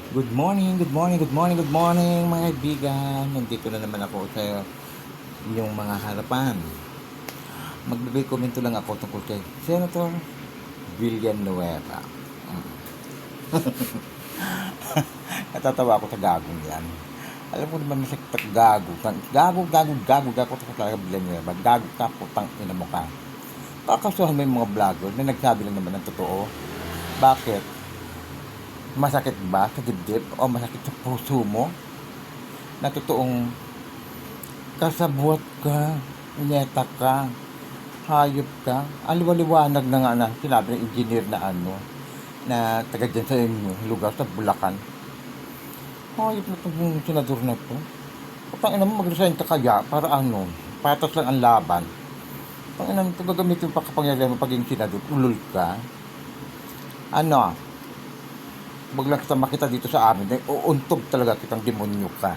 Good morning, good morning, good morning, good morning mga kaibigan. Nandito na naman ako sa iyong mga harapan. Magbibigay komento lang ako tungkol kay Senator Villanueva. Natatawa ako sa gagong yan. Alam ko naman masakit at gago. Gago sa talaga Villanueva. Gago ka, putang ina mo ka. Kakasuhan mo yung mga vlogger na nagsabi lang naman ng totoo. Bakit? Masakit ba sa dibdib o masakit sa puso mo na totoong kasabwat ka, inyeta ka, hayop ka? Aliwaliwanag na nga na sinabi ng engineer na taga dyan sa inyo, lugar sa Bulacan. Hayop na itong senador na to. Pangina mo, mag-resign ka kaya para patas lang ang laban. Pangina mo, gagamitin pa kapangyarihan mo pagiging senador, ulol ka. Wag lang kita makita dito sa amin, uuntog talaga kitang demonyo ka.